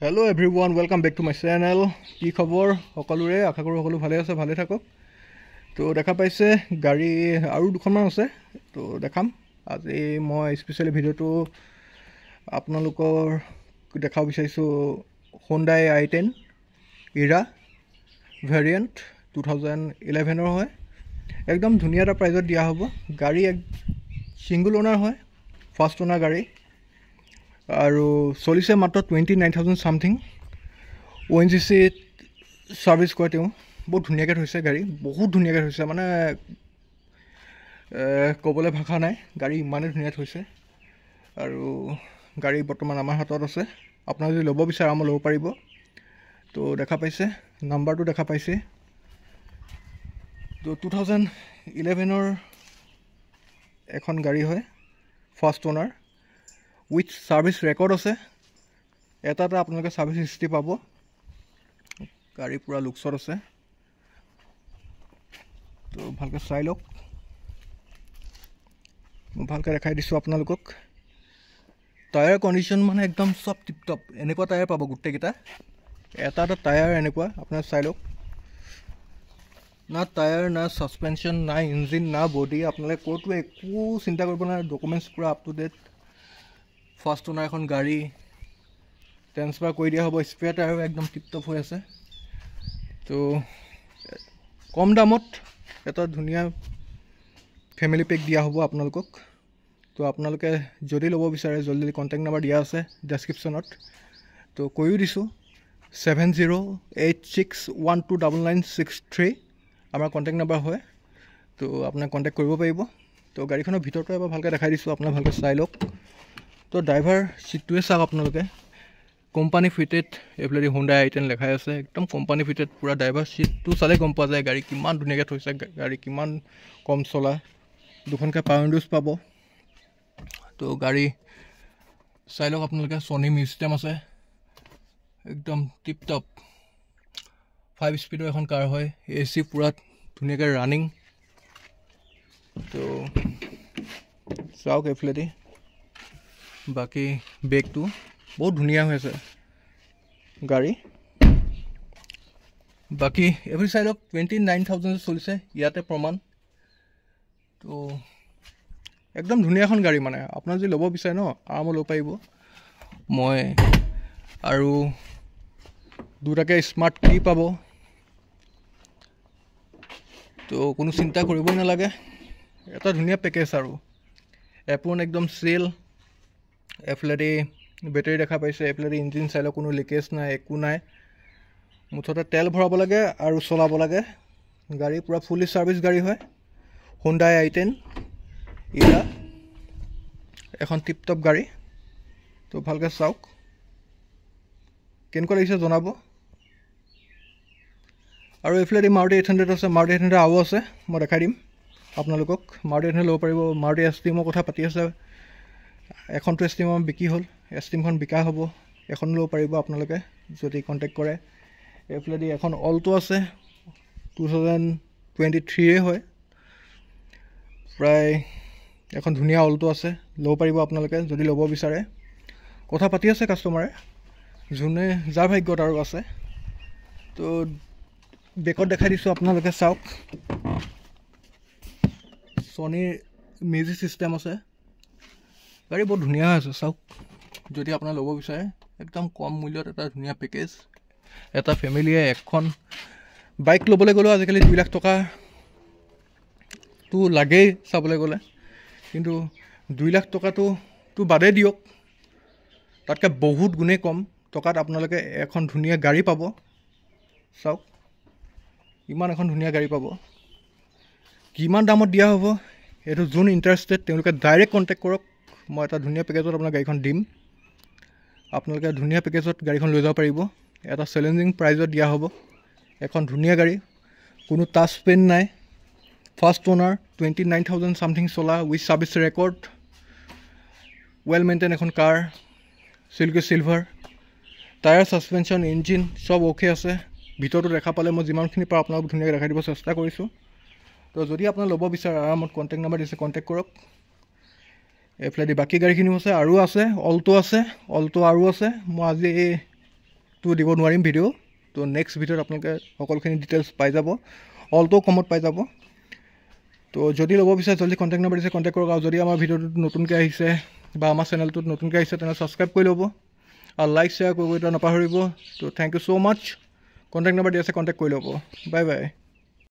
Hello everyone, welcome back to my channel. কি খবৰ সকলোৰে আশা কৰো সকলো ভালে আছে ভালে থাকক তো দেখা পাইছে গাড়ী আৰু দুখনমান আছে তো দেখাম আজি মই স্পেশালি ভিডিওটো আপোনালোকৰ দেখাব বিচাৰিছো Hyundai i10 Era ভেৰিয়েন্ট 2011 ৰ হয় একদম ধুনীয়া এটা প্ৰাইজত দিয়া হ'ব গাড়ী সিঙ্গল ওনাৰ হয় ফাৰ্স্ট ওনাৰ গাড়ী আৰু চলিছে মাত্ৰ 29000 সামথিং ONGC সাৰ্ভিস কৰিতে বহুত ধুনীয়াকৈ হৈছে গাড়ী বহুত ধুনীয়াকৈ হৈছে মানে ক'বলৈ ভাষা নাই গাড়ী ইমানে ধুনীয়া হৈছে আৰু গাড়ী বৰ্তমান আমাৰ হাতত আছে আপোনালোকে যদি ল'ব বিচাৰে আমাৰ ল'ব পাৰিব তো দেখা পাইছে নাম্বাৰটো দেখা পাইছে তো 2011 ৰ এখন গাড়ী হয় first owner with service record আছে এটা আপোনালোকে সাৰ্ভিস হিস্ট্ৰি পাব গাড়ী পুৰা লুকসত আছে তো ভালকৈ চাই লওক মই ভালকৈ দেখাই দিছো আপোনালোকক টায়াৰ কন্ডিশন মানে একদম সব টিপ টপ এনেকুৱা টায়াৰ পাব গুটেকিটা এটা টায়াৰ এনেকুৱা আপোনাৰ চাই লওক না টায়াৰ না সাসপেনশন না ইঞ্জিন না বডি আপোনালোকে কোটো একো চিন্তা কৰিব না ডকুমেন্টস পুৰা up to date first owner এখন গাড়ি ট্রান্সফার করে দিয়া হবো স্পেয়ার টায়ার একদম টিপটপ হয়ে আছে তো কম দামত এটা ধুনিয়া ফ্যামিলি পেক দিয়া হবো আপোনালোকক তো আপোনালোকে যদি ল'ব বিচাৰে জলদি কন্টাক্ট নাম্বাৰ দিয়া আছে ডেসক্ৰিপশনত তো কৈও দিছো 7086129963 আমাৰ কন্টাক্ট নাম্বাৰ হয় তো আপোনাক কন্টাক্ট কৰিব পাৰিব তো গাড়ীখনৰ ভিতৰটো এবাৰ ভালকৈ দেখাই দিছো আপোনাক ভালকৈ চাই লওক তো ড্ৰাইভাৰ সিটটোৱে চাওক আপোনালোকে কোম্পানি ফিটেড এফলেদি Hyundai i10 লেখাই আছে একদম কোম্পানি ফিটেড পুৰা ড্ৰাইভাৰ সিটটো চালে গম পোৱা যায় গাড়ী কিমান ধুনীয়াকৈ থৈছে গাড়ী কিমান কম চলা দুখনকৈ পাৱাৰ উইণ্ডোজ পাব তো গাড়ী চাই লওক আপোনালোকে সনি মিউজিয়াম আছে একদম টিপ টপ 5 স্পীডৰ এখন কাৰ হয় এসি পুৰা ধুনীয়াকৈ ৰানিং তো চাওক এফলেদি বাকি বেগটো বহুত ধুনীয়া হৈছে গাড়ী বাকি এভৰি সাইড অফ 29000 চলিছে ইয়াতে প্ৰমাণ তো একদম ধুনীয়াখন গাড়ী মানে আপোনাৰ যদি ল'ব বিচাৰে ন আৰাম ল'ব পাৰিব মই আৰু দুটাকে স্মাৰ্ট কি পাব তো কোনো চিন্তা কৰিবই নালাগে এটা ধুনীয়া পেকেজ আৰু এপন একদম সেল এফলেদি বেটারি দেখা পাইছে এফলেদি ইঞ্জিন চাইলে কোনো লিকেজ নাই একো নাই মুঠতে তেল ভৰাব লাগে আৰু চলাব লাগে গাড়ী পুৰা ফুলি সার্ভিস গাড়ী হয় Hyundai i10 Era এখন টিপটপ গাড়ী তো ভালকৈ চাওক কেনেকুৱা লাগিছে জনাব আৰু এফলেদি Maruti 800 আছে Maruti 800 আও আছে মই দেখাই দিম আপোনালোকক Maruti 800 ল'ব পাৰিব Maruti Esteem কথা পাতি আছে এখনটো Esteem বিকি হল Esteemখন বিকা হ'ব এখন ল'ব পাৰিব আপোনালোকে যদি কন্টাক্ট কৰে এফলেদি এখন Alto আছে 2023 হয় প্ৰায় এখন ধুনীয়া Alto আছে ল'ব পাৰিব আপোনালোকে যদি ল'ব বিচাৰে কথা পাতি আছে কাস্টমাৰে জুনে যাৰ ভাগ্যত আৰু আছে তো বেকত দেখাই দিছো আপোনালোকে চাওক সনি মিউজিক সিস্টেম আছে গাড়ী বহুত ধুনীয়া আছে চাওক যদি আপোনাৰ ল'ব বিচাৰে একদম কম মূল্যত এটা ধুনীয়া পেকেজ এটা ফ্যামিলিয়ে এখন বাইক ল'বলৈ গ'লে আজিকালি 2 লাখ টকা তো লাগেই চাবলৈ গ'লে কিন্তু 2 লাখ টকাটো তো বাদে দিয়ক তাতকৈ বহুত গুণে কম টকাত আপোনালোকে এখন ধুনীয়া গাড়ী পাব চাওক ইমান এখন ধুনীয়া গাড়ী পাব কিমান দামত দিয়া হ'ব এটো যোন ইন্টাৰেস্টেড তেওঁলোকে ডাইৰেক্ট কন্টাক্ট কৰক মই এটা ধুনীয়া পেকেজত আপোনাৰ গাড়ীখন দিম আপোনালোকে ধুনীয়া পেকেজত গাড়ীখন লৈ যাব পাৰিব এটা চ্যালেঞ্জিং প্ৰাইজত দিয়া হ'ব এখন ধুনীয়া গাড়ী কোনো টাচ পেন নাই ফাৰ্স্ট ওনাৰ 29000 সামথিং চলা with service record well maintain এখন কাৰ silky silver tyre suspension engine সব ওকে আছে ভিতৰটো দেখা পালে মই যিমানখিনি পাৰ আপোনালোকক ধুনীয়াকৈ দেখাই দিব চেষ্টা কৰিছো তো যদি আপোনাৰ ল'ব বিচাৰে আৰামত কন্টাক্ট নাম্বাৰ দিছে কন্টাক্ট কৰক এফলেদি বাকি গাড়ীখিনি আছে আৰু আছে Alto আৰু আছে মই আজি তো দিব নোৱাৰিম ভিডিঅ'। তো নেক্সট ভিডিঅ'ত আপোনালোকে সকলোখিনি ডিটেইলছ পাই যাব, অলটো কমত পাই যাব। তো যদি ল'ব বিচাৰে জলদি কণ্টেক্ট নম্বৰ দিছে কণ্টেক্ট কৰক। আৰু যদি আমাৰ ভিডিঅ'টোত নতুনকৈ আহিছে বা আমাৰ চেনেলটোত নতুনকৈ আহিছে তেনেহ'লে ছাবস্ক্ৰাইব কৰি ল'ব আৰু লাইক শ্বেয়াৰ কৰিব নাপাহৰিব। তো thank you so' much. Contact number দি আছে কণ্টেক্ট কৰি ল'ব। Bye bye.